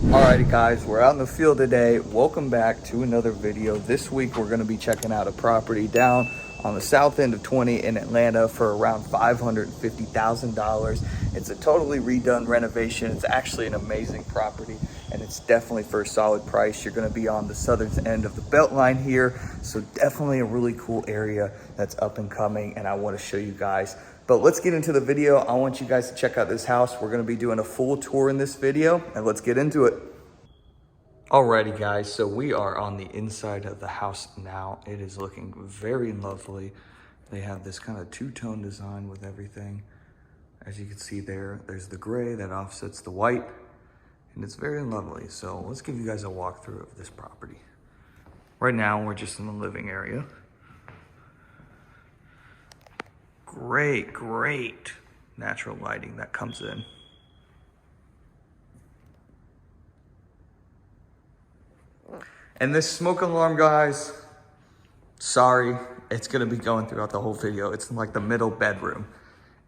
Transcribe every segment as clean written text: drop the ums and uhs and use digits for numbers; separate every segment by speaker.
Speaker 1: Alrighty guys, we're out in the field today. Welcome back to another video. This week we're going to be checking out a property down on the south end of 20 in Atlanta for around $550,000. It's a totally redone renovation. It's actually an amazing property and it's definitely for a solid price. You're going to be on the southern end of the Beltline here, so definitely a really cool area that's up and coming, and I want to show you guys. But let's get into the video. I want you guys to check out this house. We're gonna be doing a full tour in this video, and let's get into it. Alrighty guys, so we are on the inside of the house now. It is looking very lovely. They have this kind of two-tone design with everything. As you can see there's the gray that offsets the white, and it's very lovely. So let's give you guys a walkthrough of this property. Right now, we're just in the living area. Great natural lighting that comes in. And this smoke alarm, guys, sorry, it's gonna be going throughout the whole video. It's in like the middle bedroom,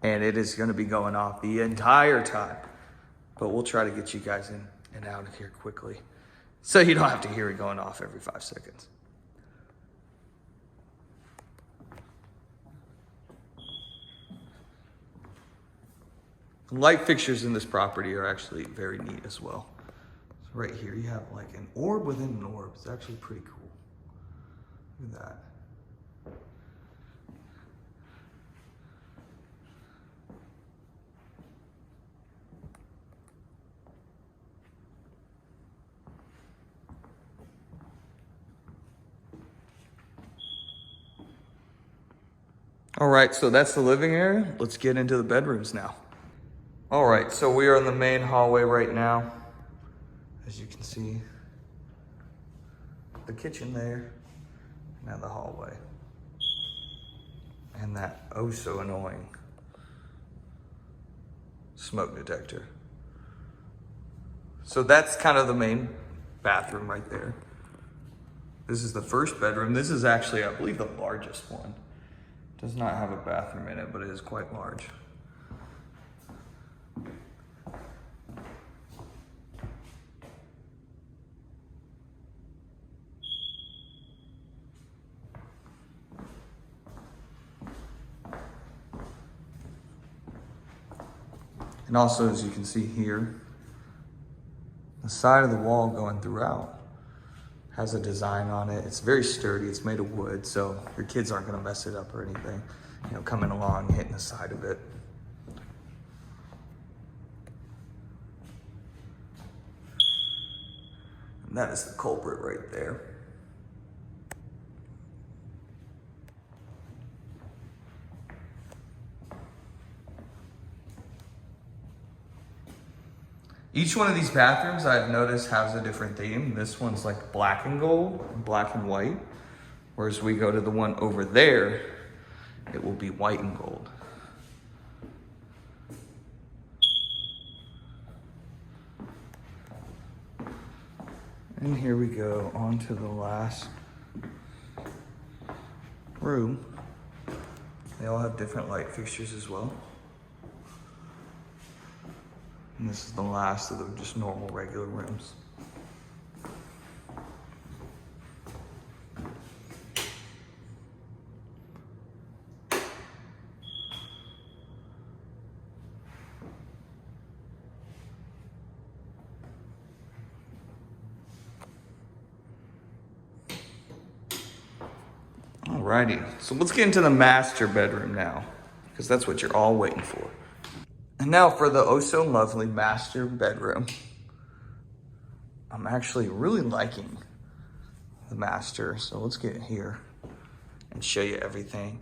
Speaker 1: and it is gonna be going off the entire time. But we'll try to get you guys in and out of here quickly, so you don't have to hear it going off every 5 seconds. Light fixtures in this property are actually very neat as well. So right here you have like an orb within an orb. It's actually pretty cool. Look at that. All right, so that's the living area. Let's get into the bedrooms now. All right, so we are in the main hallway right now. As you can see, the kitchen there, now the hallway. And that oh so annoying smoke detector. So that's kind of the main bathroom right there. This is the first bedroom. This is actually, I believe, the largest one. Does not have a bathroom in it, but it is quite large. And also, as you can see here, the side of the wall going throughout has a design on it. It's very sturdy. It's made of wood, so your kids aren't going to mess it up or anything. You know, coming along, hitting the side of it. And that is the culprit right there. Each one of these bathrooms I've noticed has a different theme. This one's like black and gold, black and white. Whereas we go to the one over there, it will be white and gold. And here we go on to the last room. They all have different light fixtures as well. And this is the last of the just normal regular rooms. Alrighty, so let's get into the master bedroom now, because that's what you're all waiting for. And now for the oh so lovely master bedroom. I'm actually really liking the master, so let's get here and show you everything.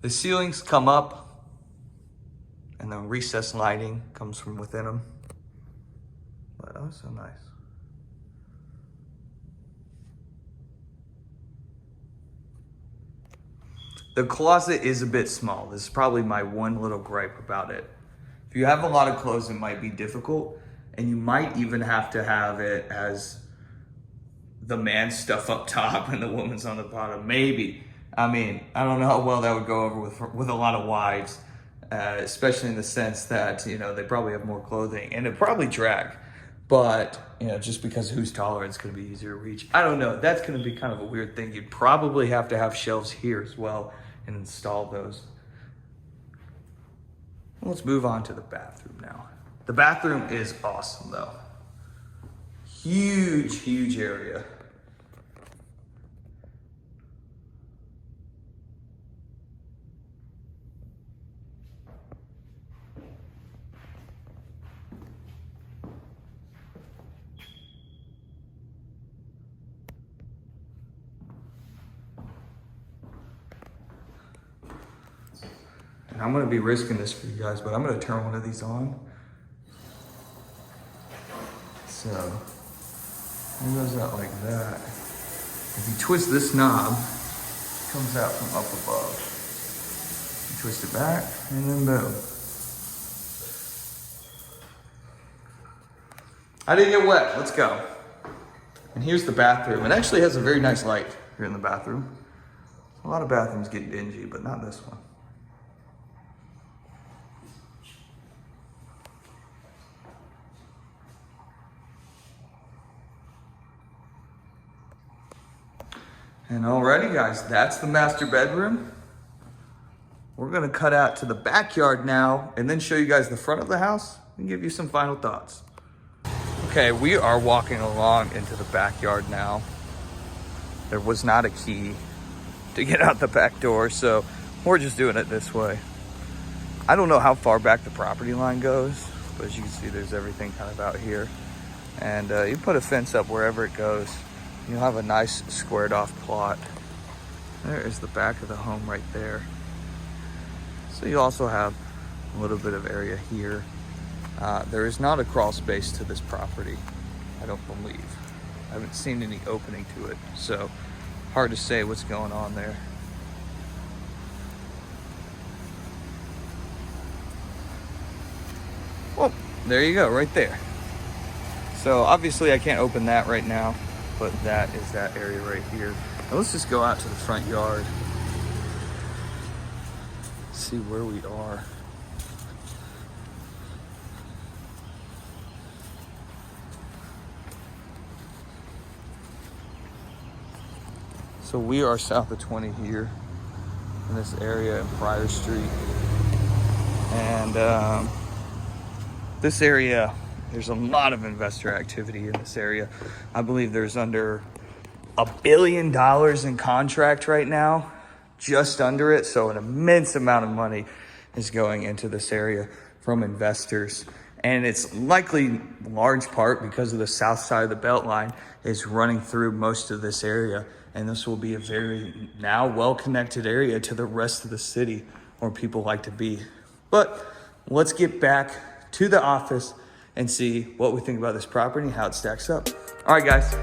Speaker 1: The ceilings come up and the recessed lighting comes from within them. But oh, so nice. The closet is a bit small. This is probably my one little gripe about it. If you have a lot of clothes, it might be difficult, and you might even have to have it as the man's stuff up top and the woman's on the bottom. Maybe. I mean, I don't know how well that would go over with a lot of wives, especially in the sense that, you know, they probably have more clothing and it probably drag. But, you know, just because who's taller, it's going to be easier to reach. I don't know. That's going to be kind of a weird thing. You'd probably have to have shelves here as well and install those. Let's move on to the bathroom now. The bathroom is awesome though. Huge, huge area. And I'm gonna be risking this for you guys, but I'm gonna turn one of these on. So, it goes out like that. If you twist this knob, it comes out from up above. You twist it back, and then boom. I didn't get wet, let's go. And here's the bathroom. It actually has a very nice light here in the bathroom. A lot of bathrooms get dingy, but not this one. And alrighty guys, that's the master bedroom. We're gonna cut out to the backyard now and then show you guys the front of the house and give you some final thoughts. Okay, we are walking along into the backyard now. There was not a key to get out the back door, so we're just doing it this way. I don't know how far back the property line goes, but as you can see, there's everything kind of out here. And you put a fence up wherever it goes. You'll have a nice squared off plot. There is the back of the home right there. So you also have a little bit of area here. There is not a crawl space to this property, I don't believe. I haven't seen any opening to it, so hard to say what's going on there. Well, there you go, right there. So obviously I can't open that right now, but that is that area right here. Now let's just go out to the front yard. See where we are. So we are south of 20 here in this area in Pryor Street. And this area, there's a lot of investor activity in this area. I believe there's under $1 billion in contract right now, just under it. So an immense amount of money is going into this area from investors. And it's likely large part because of the south side of the Beltline is running through most of this area. And this will be a very now well-connected area to the rest of the city where people like to be. But let's get back to the office and see what we think about this property and how it stacks up. All right, guys.